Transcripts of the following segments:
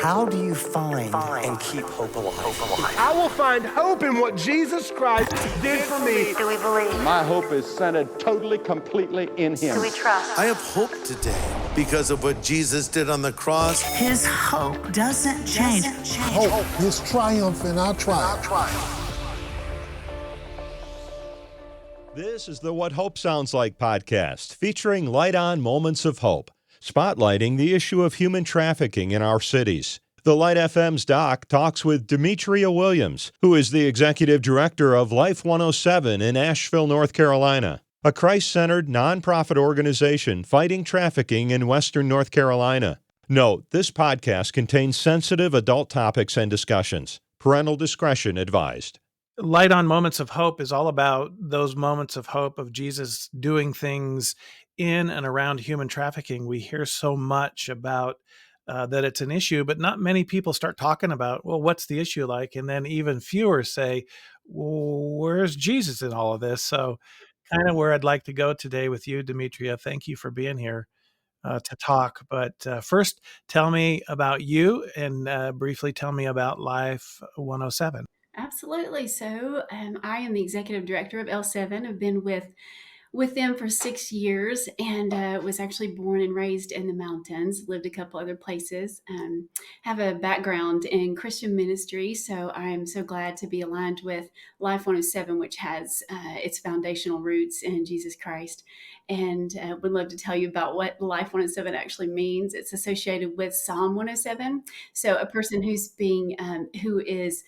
How do you find and keep hope alive? I will find hope in what Jesus Christ did for me. Do we believe? My hope is centered totally, completely in Him. Do we trust? I have hope today because of what Jesus did on the cross. His hope doesn't change. Hope is triumph in our triumph. This is the What Hope Sounds Like podcast, featuring Light On Moments of Hope, spotlighting the issue of human trafficking in our cities. The Light FM's Doc talks with Demetria Williams, who is the executive director of Life 107 in Asheville, North Carolina, a Christ-centered nonprofit organization fighting trafficking in Western North Carolina. Note, this podcast contains sensitive adult topics and discussions. Parental discretion advised. Light on Moments of Hope is all about those moments of hope of Jesus doing things in and around human trafficking. We hear so much about that it's an issue, but not many people start talking about, well, what's the issue like? And then even fewer say, well, where's Jesus in all of this? So kind of where I'd like to go today with you, Demetria. Thank you for being here to talk. But first, tell me about you and briefly tell me about Life 107. Absolutely. So I am the executive director of L7. I've been with them for 6 years and was actually born and raised in the mountains, lived a couple other places, have a background in Christian ministry. So I'm so glad to be aligned with Life 107, which has its foundational roots in Jesus Christ. And would love to tell you about what Life 107 actually means. It's associated with Psalm 107. So a person who is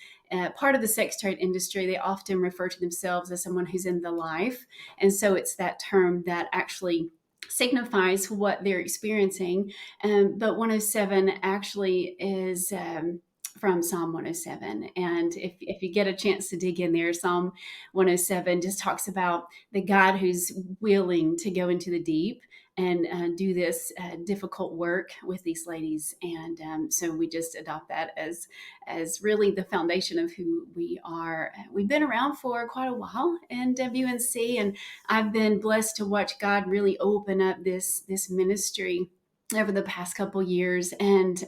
part of the sex trade industry, they often refer to themselves as someone who's in the life. And so it's that term that actually signifies what they're experiencing. But 107 actually is from Psalm 107. And if you get a chance to dig in there, Psalm 107 just talks about the God who's willing to go into the deep and do this difficult work with these ladies. And so we just adopt that as really the foundation of who we are. We've been around for quite a while in WNC, and I've been blessed to watch God really open up this ministry over the past couple years and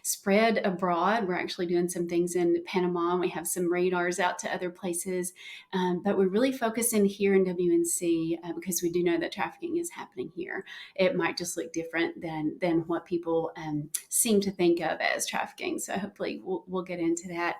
spread abroad. We're actually doing some things in Panama, and we have some radars out to other places. But we're really focusing here in WNC because we do know that trafficking is happening here. It might just look different than what people seem to think of as trafficking. So hopefully we'll get into that.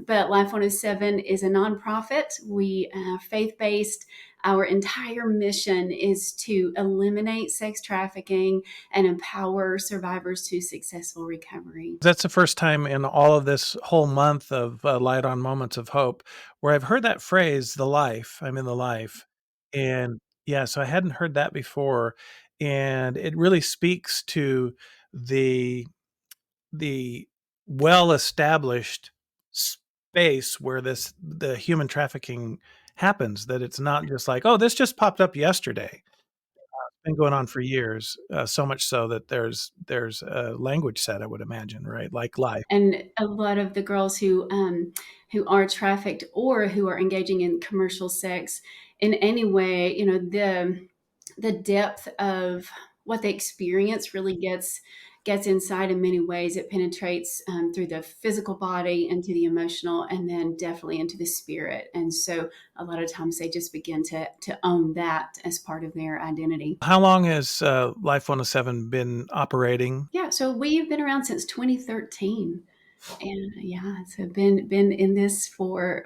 But Life 107 is a nonprofit. We faith-based. Our entire mission is to eliminate sex trafficking and empower survivors to successful recovery. That's the first time in all of this whole month of Light on Moments of Hope where I've heard that phrase, the life, I'm in the life. And yeah, so I hadn't heard that before. And it really speaks to the well-established space where the human trafficking happens, that it's not just like, oh, this just popped up yesterday. It's been going on for years, so much so that there's a language set, I would imagine, right? Like life. And a lot of the girls who are trafficked or who are engaging in commercial sex in any way, the depth of what they experience really gets inside in many ways. It penetrates through the physical body, into the emotional, and then definitely into the spirit. And so a lot of times they just begin to own that as part of their identity. How long has Life 107 been operating? Yeah, so we've been around since 2013. And yeah, so been in this for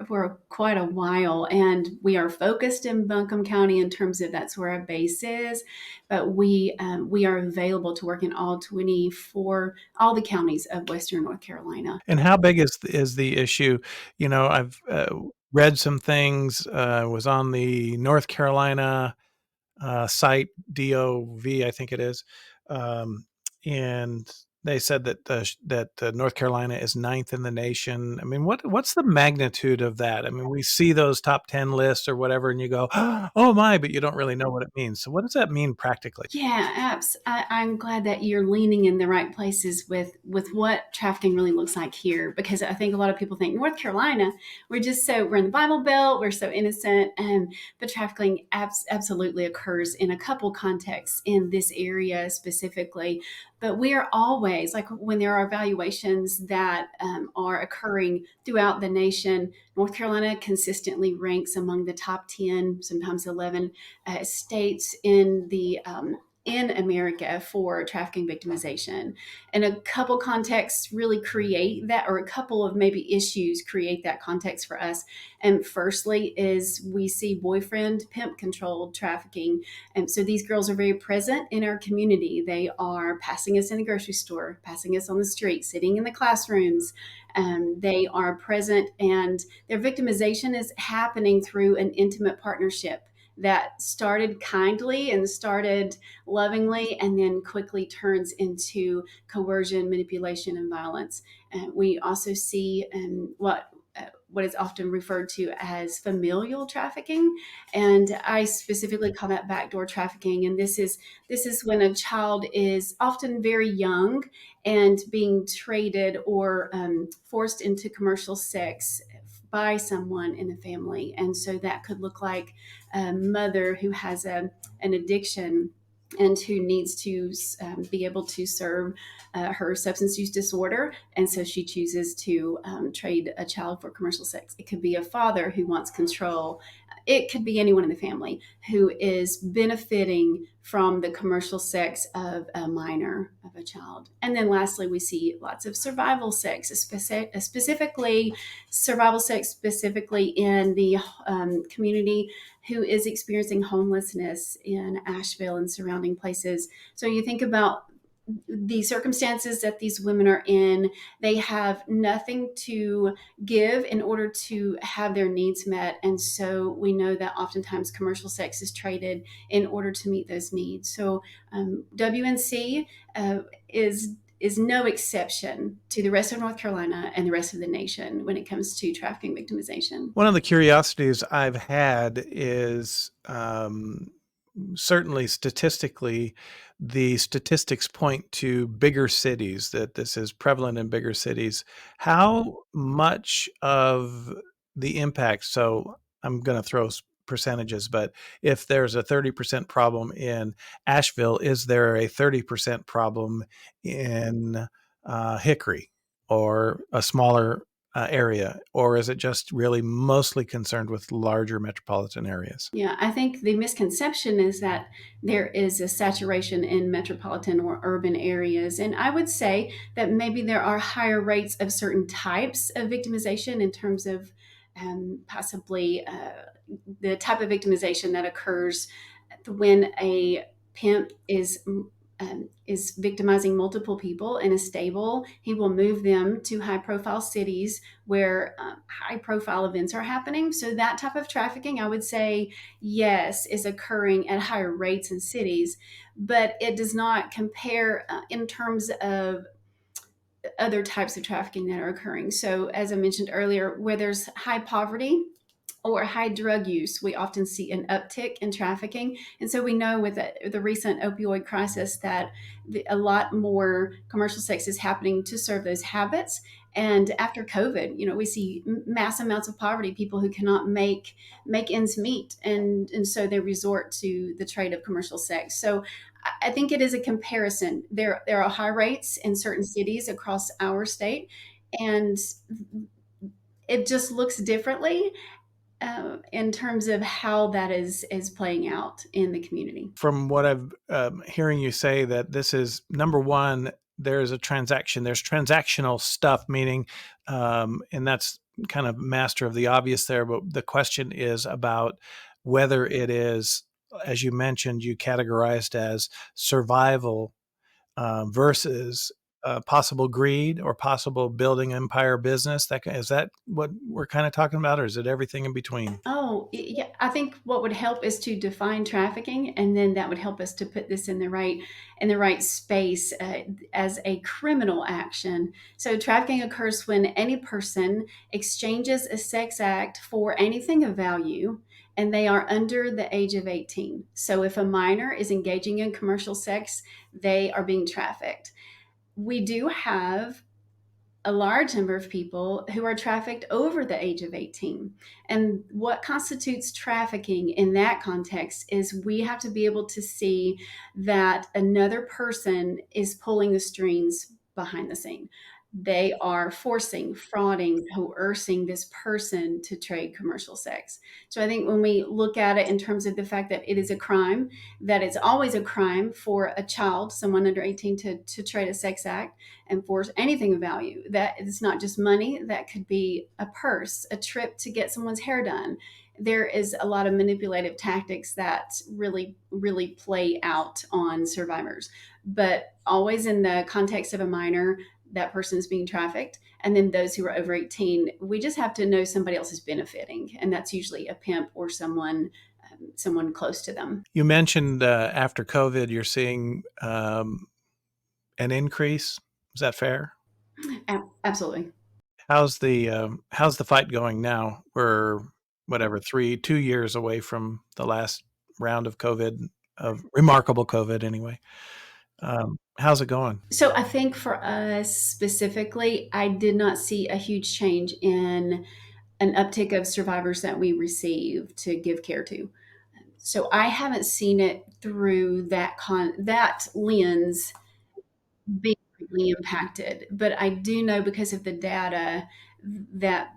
quite a while, and we are focused in Buncombe County in terms of that's where our base is, but we are available to work in all the counties of Western North Carolina. And how big is the issue? I've read some things. Was on the North Carolina site, DOV, I think it is, and they said that North Carolina is 9th in the nation. I mean, what's the magnitude of that? I mean, we see those top 10 lists or whatever, and you go, oh my, but you don't really know what it means. So what does that mean practically? Yeah, I'm glad that you're leaning in the right places with what trafficking really looks like here, because I think a lot of people think North Carolina, we're in the Bible Belt, we're so innocent, but trafficking absolutely occurs in a couple contexts in this area specifically. But we are always, like when there are evaluations that are occurring throughout the nation, North Carolina consistently ranks among the top 10, sometimes 11 states in America for trafficking victimization. And a couple contexts really create that, or a couple of maybe issues create that context for us. And firstly is we see boyfriend pimp controlled trafficking. And so these girls are very present in our community. They are passing us in the grocery store, passing us on the street, sitting in the classrooms. They are present, and their victimization is happening through an intimate partnership that started kindly and started lovingly and then quickly turns into coercion, manipulation, and violence. We also see what is often referred to as familial trafficking, and I specifically call that backdoor trafficking. And this is when a child is often very young and being traded or forced into commercial sex by someone in the family. And so that could look like a mother who has an addiction and who needs to be able to serve her substance use disorder. And so she chooses to trade a child for commercial sex. It could be a father who wants control. It could be anyone in the family who is benefiting from the commercial sex of a minor, of a child. And then lastly, we see lots of survival sex, specifically survival sex, specifically in the community who is experiencing homelessness in Asheville and surrounding places. So you think about the circumstances that these women are in. They have nothing to give in order to have their needs met. And so we know that oftentimes commercial sex is traded in order to meet those needs. So WNC is no exception to the rest of North Carolina and the rest of the nation when it comes to trafficking victimization. One of the curiosities I've had is certainly statistically, the statistics point to bigger cities, that this is prevalent in bigger cities. How much of the impact, so I'm going to throw percentages, but if there's a 30% problem in Asheville, is there a 30% problem in Hickory or a smaller area, or is it just really mostly concerned with larger metropolitan areas? Yeah, I think the misconception is that there is a saturation in metropolitan or urban areas. And I would say that maybe there are higher rates of certain types of victimization in terms of possibly the type of victimization that occurs when a pimp is victimizing multiple people in a stable. He will move them to high profile cities where high profile events are happening. So that type of trafficking, I would say, yes, is occurring at higher rates in cities, but it does not compare in terms of other types of trafficking that are occurring. So as I mentioned earlier, where there's high poverty or high drug use, we often see an uptick in trafficking. And so we know with the recent opioid crisis that a lot more commercial sex is happening to serve those habits. And after COVID, we see mass amounts of poverty, people who cannot make ends meet. And so they resort to the trade of commercial sex. So I think it is a comparison. There are high rates in certain cities across our state, and it just looks differently in terms of how that is playing out in the community. From what I've hearing you say, that this is number one, there's a transaction, there's transactional stuff, meaning, and that's kind of master of the obvious there, but the question is about whether it is, as you mentioned, you categorized as survival versus possible greed or possible building empire business. Is that what we're kind of talking about, or is it everything in between? Oh, yeah. I think what would help is to define trafficking, and then that would help us to put this in the right space as a criminal action. So trafficking occurs when any person exchanges a sex act for anything of value, and they are under the age of 18. So if a minor is engaging in commercial sex, they are being trafficked. We do have a large number of people who are trafficked over the age of 18. And what constitutes trafficking in that context is we have to be able to see that another person is pulling the strings behind the scene. They are forcing, frauding, coercing this person to trade commercial sex. So I think when we look at it in terms of the fact that it is a crime, that it's always a crime for a child, someone under 18, to trade a sex act and for anything of value. That it's not just money, that could be a purse, a trip to get someone's hair done. There is a lot of manipulative tactics that really play out on survivors, but always in the context of a minor. That person is being trafficked. And then those who are over 18, we just have to know somebody else is benefiting. And that's usually a pimp or someone close to them. You mentioned after COVID, you're seeing an increase. Is that fair? Absolutely. How's the fight going now? We're 2 years away from the last round of COVID, of remarkable COVID anyway. How's it going? So I think for us specifically, I did not see a huge change in an uptick of survivors that we receive to give care to. So I haven't seen it through that lens being greatly impacted. But I do know because of the data that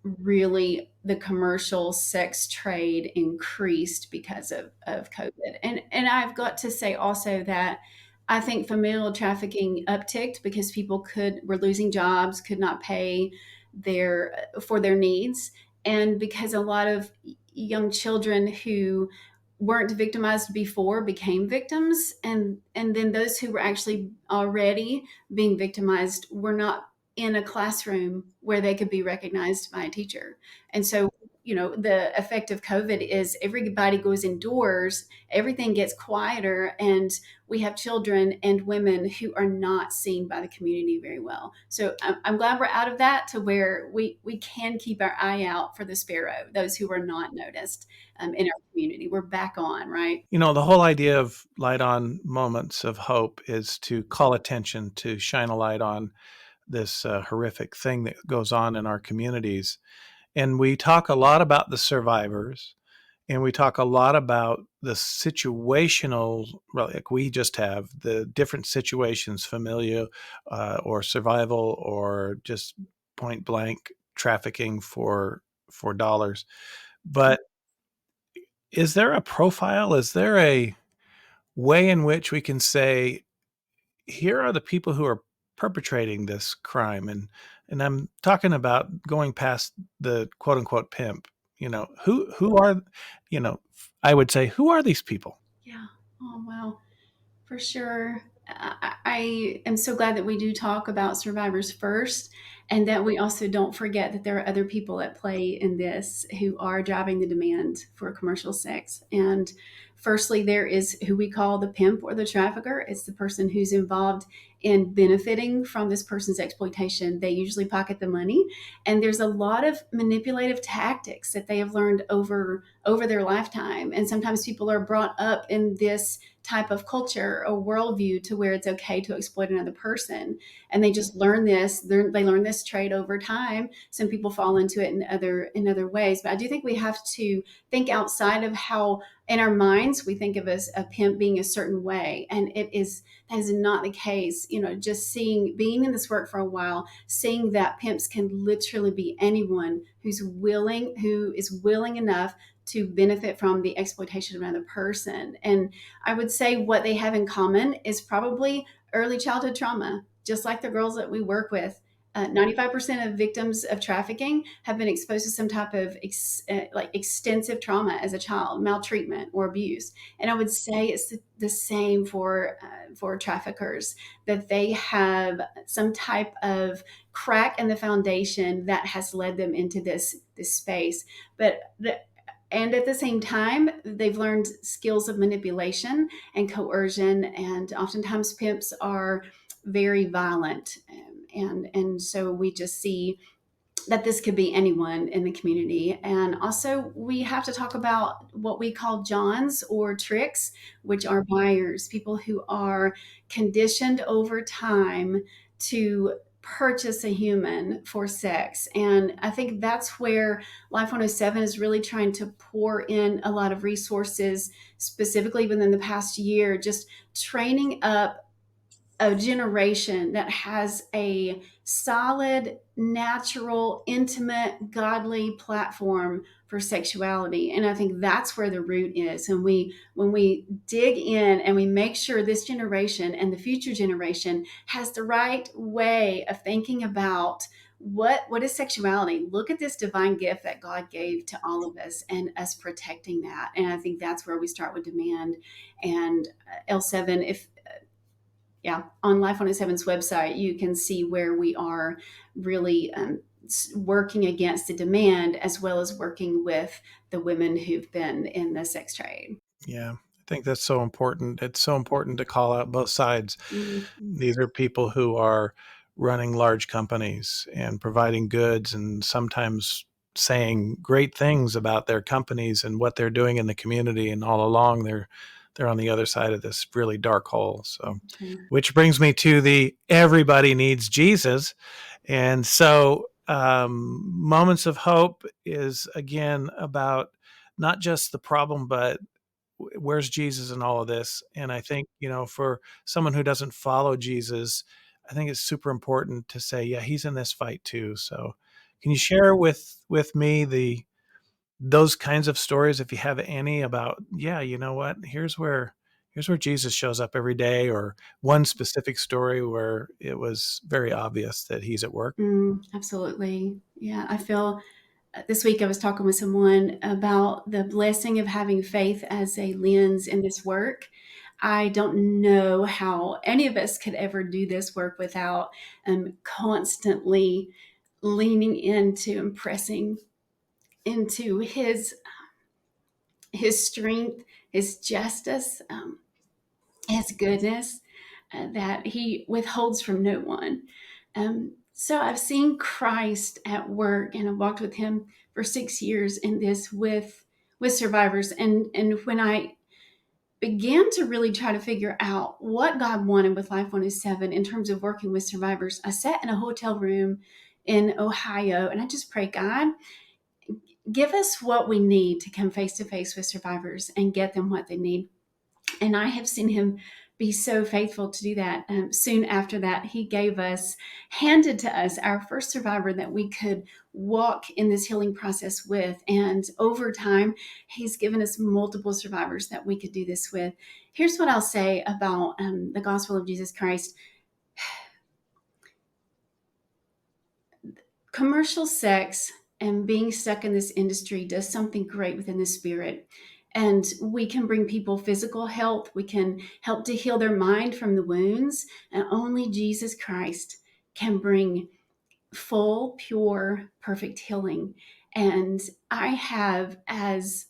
really the commercial sex trade increased because of COVID. And I've got to say also that I think familial trafficking upticked because people were losing jobs, could not pay for their needs, and because a lot of young children who weren't victimized before became victims, and then those who were actually already being victimized were not in a classroom where they could be recognized by a teacher. And so, the effect of COVID is everybody goes indoors, everything gets quieter, and we have children and women who are not seen by the community very well. So I'm glad we're out of that to where we can keep our eye out for the sparrow, those who are not noticed in our community. We're back on, right? The whole idea of Light On Moments of Hope is to call attention, to shine a light on this horrific thing that goes on in our communities. And we talk a lot about the survivors, and we talk a lot about the situational, like we just have the different situations, familial or survival, or just point blank trafficking for dollars. But is there a profile? Is there a way in which we can say, here are the people who are perpetrating this crime? And I'm talking about going past the quote unquote pimp. Who are, I would say, who are these people? Yeah. Oh, wow. For sure. I am so glad that we do talk about survivors first, and that we also don't forget that there are other people at play in this who are driving the demand for commercial sex. And firstly, there is who we call the pimp or the trafficker. It's the person who's involved in benefiting from this person's exploitation. They usually pocket the money, and there's a lot of manipulative tactics that they have learned over their lifetime. And sometimes people are brought up in this type of culture or worldview to where it's okay to exploit another person, and they just learn this. They learn this trade over time. Some people fall into it in other ways, but I do think we have to think outside of how in our minds we think of as a pimp being a certain way, and that is not the case. Just being in this work for a while, seeing that pimps can literally be anyone who is willing enough to benefit from the exploitation of another person. And I would say what they have in common is probably early childhood trauma, just like the girls that we work with. 95% of victims of trafficking have been exposed to some type of extensive trauma as a child, maltreatment or abuse. And I would say it's the same for traffickers, that they have some type of crack in the foundation that has led them into this space. And at the same time, they've learned skills of manipulation and coercion. And oftentimes pimps are very violent. And so we just see that this could be anyone in the community. And also we have to talk about what we call Johns or tricks, which are buyers, people who are conditioned over time to purchase a human for sex. And I think that's where Life 107 is really trying to pour in a lot of resources, specifically within the past year, just training up a generation that has a solid, natural, intimate, godly platform for sexuality. And I think that's where the root is. And when we dig in and we make sure this generation and the future generation has the right way of thinking about what is sexuality. Look at this divine gift that God gave to all of us and us protecting that. And I think that's where we start with demand. And L7, if on Life 107's website, you can see where we are really working against the demand, as well as working with the women who've been in the sex trade. Yeah, I think that's so important. It's so important to call out both sides. Mhm. These are people who are running large companies and providing goods, and sometimes saying great things about their companies and what they're doing in the community. And all along, they're on the other side of this really dark hole. So, which brings me to the everybody needs Jesus. And so, Moments of Hope is again about not just the problem, but where's Jesus in all of this? And I think, for someone who doesn't follow Jesus, I think it's super important to say, yeah, he's in this fight too. So can you share with me those kinds of stories, if you have any, about, yeah, you know what, here's where Jesus shows up every day, or one specific story where it was very obvious that he's at work? Absolutely. Yeah, I feel this week I was talking with someone about the blessing of having faith as a lens in this work. I don't know how any of us could ever do this work without constantly leaning into and pressing into his strength, his justice, his goodness that he withholds from no one. So I've seen Christ at work, and I've walked with him for 6 years in this with survivors. And when I began to really try to figure out what God wanted with Life 107 in terms of working with survivors, I sat in a hotel room in Ohio and I just prayed, God, give us what we need to come face to face with survivors and get them what they need. And I have seen him be so faithful to do that. Soon after that, he handed to us our first survivor that we could walk in this healing process with. And over time, he's given us multiple survivors that we could do this with. Here's what I'll say about the gospel of Jesus Christ. Commercial sex and being stuck in this industry does something great within the spirit. And we can bring people physical health. We can help to heal their mind from the wounds. And only Jesus Christ can bring full, pure, perfect healing. And I have, as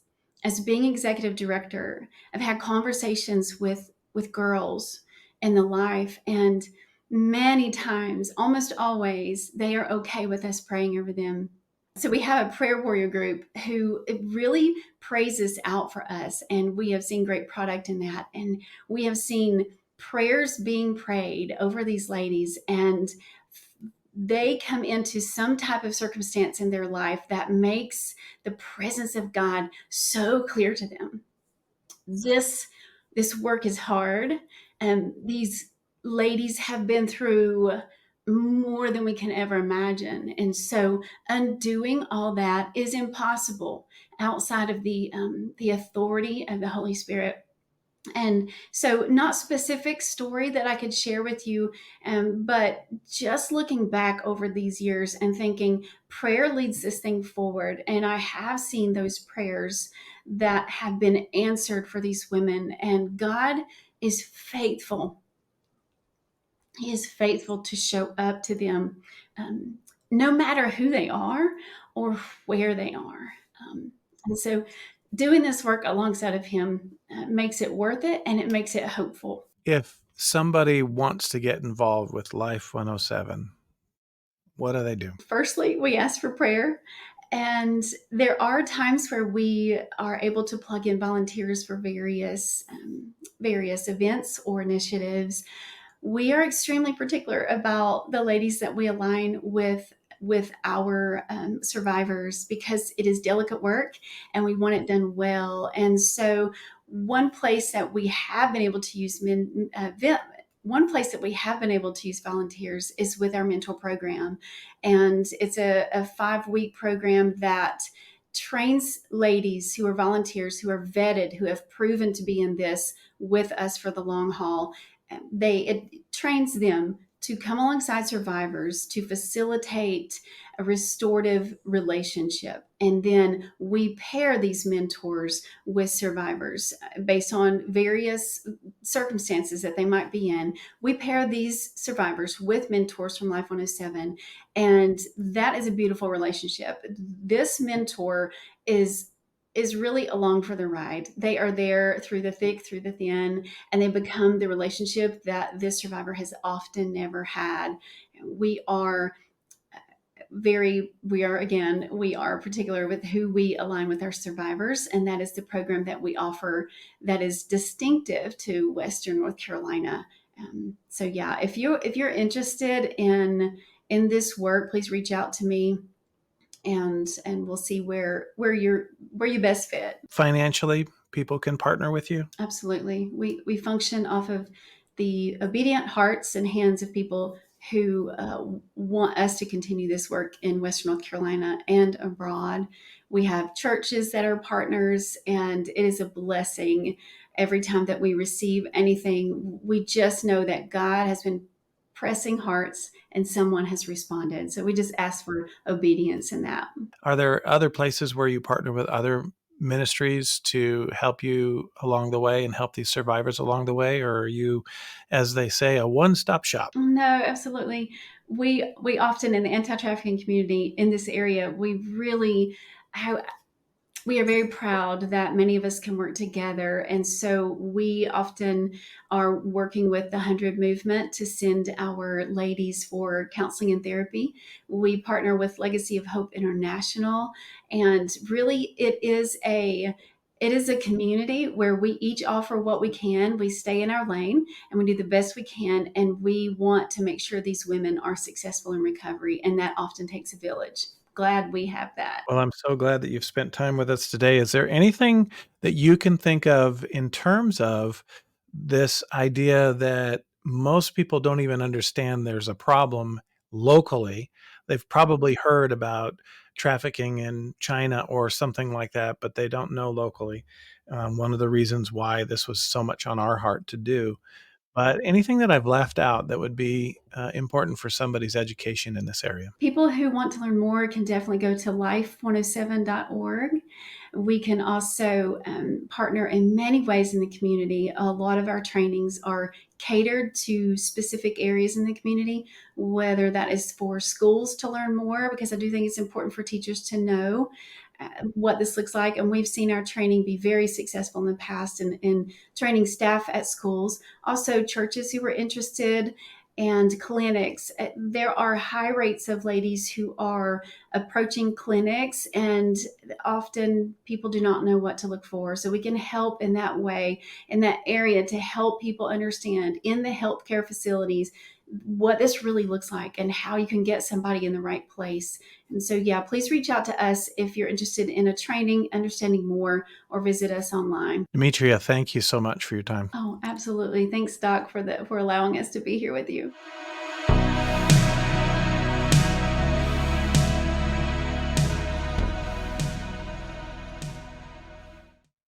being executive director, I've had conversations with girls in the life, and many times, almost always, they are okay with us praying over them. So we have a prayer warrior group who really prays this out for us, and we have seen great product in that. And we have seen prayers being prayed over these ladies, and they come into some type of circumstance in their life that makes the presence of God so clear to them. This work is hard, and these ladies have been through more than we can ever imagine. And so undoing all that is impossible outside of the authority of the Holy Spirit. And so, not specific story that I could share with you, but just looking back over these years and thinking prayer leads this thing forward. And I have seen those prayers that have been answered for these women, and God is faithful. He is faithful to show up to them, no matter who they are or where they are. And so doing this work alongside of him makes it worth it, and it makes it hopeful. If somebody wants to get involved with Life 107, what do they do? Firstly, we ask for prayer. And there are times where we are able to plug in volunteers for various events or initiatives. we are extremely particular about the ladies that we align with our survivors, because it is delicate work and we want it done well. And so one place that we have been able to use one place that we have been able to use volunteers is with our mentor program. And it's a 5-week program that trains ladies who are volunteers, who are vetted, who have proven to be in this with us for the long haul. It trains them to come alongside survivors to facilitate a restorative relationship. And then we pair these mentors with survivors based on various circumstances that they might be in. We pair these survivors with mentors from Life 107, and that is a beautiful relationship. This mentor is really along for the ride. They are there through the thick, through the thin, and they become the relationship that this survivor has often never had. We are we are particular with who we align with our survivors, and that is the program that we offer that is distinctive to Western North Carolina. So yeah, if you're interested in this work, please reach out to me, and we'll see where you best fit. Financially, people can partner with you? Absolutely. We function off of the obedient hearts and hands of people who want us to continue this work in Western North Carolina and abroad. We have churches that are partners, and it is a blessing every time that we receive anything. We just know that God has been pressing hearts and someone has responded. So we just ask for obedience in that. Are there other places where you partner with other ministries to help you along the way and help these survivors along the way? Or are you, as they say, a one-stop shop? No, absolutely. We often, in the anti-trafficking community in this area, we are very proud that many of us can work together. And so we often are working with the 100 Movement to send our ladies for counseling and therapy. We partner with Legacy of Hope International. And really, it is a community where we each offer what we can. We stay in our lane and we do the best we can. And we want to make sure these women are successful in recovery. And that often takes a village. Glad we have that. Well, I'm so glad that you've spent time with us today. Is there anything that you can think of in terms of this idea that most people don't even understand there's a problem locally? They've probably heard about trafficking in China or something like that, but they don't know locally. One of the reasons why this was so much on our heart to do. But anything that I've left out that would be important for somebody's education in this area? People who want to learn more can definitely go to life107.org. We can also partner in many ways in the community. A lot of our trainings are catered to specific areas in the community, whether that is for schools to learn more, because I do think it's important for teachers to know what this looks like. And we've seen our training be very successful in the past in training staff at schools, also churches who were interested, and clinics. There are high rates of ladies who are approaching clinics, and often people do not know what to look for. So we can help in that way, in that area, to help people understand in the healthcare facilities what this really looks like and how you can get somebody in the right place. And so, yeah, please reach out to us if you're interested in a training, understanding more, or visit us online. Demetria, thank you so much for your time. Oh, absolutely. Thanks, Doc, for allowing us to be here with you.